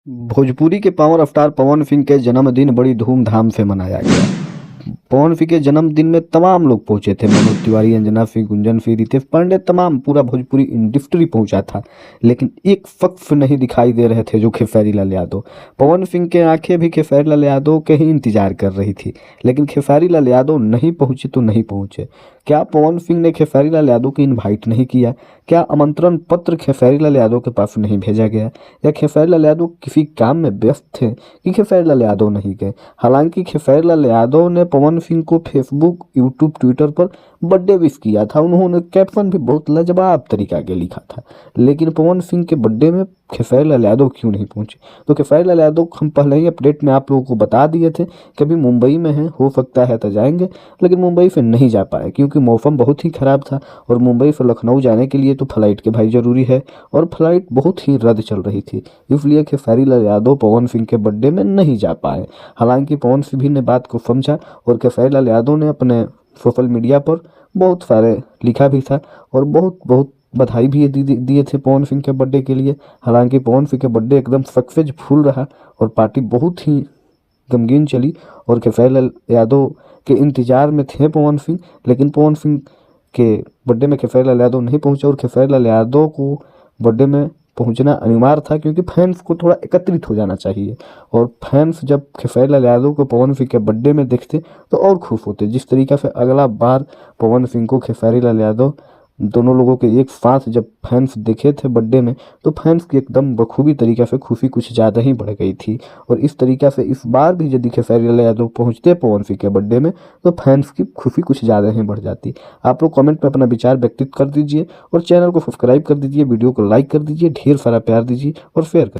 भोजपुरी के power star Pawan Singh के जन्मदिन बड़ी धूमधाम से मनाया गया। पवन सिंह के जन्मदिन में तमाम लोग पहुंचे थे। मनोज तिवारी, अंजना सिंह, गुंजन सिंह, रितेश पांडे, तमाम पूरा भोजपुरी इंडस्ट्री पहुंचा था। लेकिन एक शख्स नहीं दिखाई दे रहे थे, जो खेसारी लाल यादव। पवन सिंह के आंखें भी खेसारी लाल यादव के ही इंतजार कर रही थी। लेकिन खेसारी लाल यादव नहीं पहुंचे तो नहीं पहुंचे। क्या पवन सिंह ने खेसारी लाल यादव को इनवाइट नहीं किया? क्या आमंत्रण पत्र खेसारी लाल यादव के पास नहीं भेजा गया? या खेसारी लाल यादव किसी काम में व्यस्त थे कि खेसारी लाल यादव नहीं गए? हालांकि खेसारी लाल यादव ने पवन सिंह को फेसबुक, यूट्यूब, ट्विटर पर बर्थडे विश किया था। उन्होंने कैप्शन भी बहुत लाजवाब तरीका के लिखा था। लेकिन पवन सिंह के बर्थडे में खेसारी लाल यादव क्यों नहीं पहुंचे? तो खेसारी लाल यादव हम पहले ही अपडेट में आप लोगों को बता दिए थे कि अभी मुंबई में हैं, हो सकता है तो जाएंगे। लेकिन मुंबई से नहीं जा पाए क्योंकि मौसम बहुत ही ख़राब था और मुंबई से लखनऊ जाने के लिए तो फ्लाइट के भाई ज़रूरी है और फ्लाइट बहुत ही रद्द चल रही थी। इसलिए खेसारी लाल यादव पवन सिंह के बर्थडे में नहीं जा पाए। हालांकि पवन सिंह भी ने बात को समझा और खेसारी लाल यादव ने अपने सोशल मीडिया पर बहुत सारे लिखा भी था और बहुत बहुत बधाई भी दिए थे पवन सिंह के बर्थडे के लिए। हालांकि पवन सिंह के बर्थडे एकदम सक्सेसफुल रहा और पार्टी बहुत ही गमगीन चली और खेसारी लाल यादव के इंतजार में थे पवन सिंह। लेकिन पवन सिंह के बर्थडे में खेसारी लाल यादव नहीं पहुंचा और खेसारी लाल यादव को बर्थडे में पहुंचना अनिवार्य था क्योंकि फैंस को थोड़ा एकत्रित हो जाना चाहिए। और फैंस जब खेसारी लाल यादव को पवन सिंह के बर्थडे में देखते तो और खुश होते। जिस तरीक़ा से अगला बार पवन सिंह को खेसारी लाल यादव दोनों लोगों के एक साथ जब फैंस देखे थे बर्थडे में तो फैंस की एकदम बखूबी तरीक़े से खुशी कुछ ज़्यादा ही बढ़ गई थी। और इस तरीक़ा से इस बार भी यदि खेसारी लाल यादव पहुंचते पवन सिंह के बर्थडे में तो फैंस की खुशी कुछ ज़्यादा ही बढ़ जाती। आप लोग कमेंट में अपना विचार व्यक्तित कर दीजिए और चैनल को सब्सक्राइब कर दीजिए, वीडियो को लाइक कर दीजिए, ढेर सारा प्यार दीजिए और शेयर कर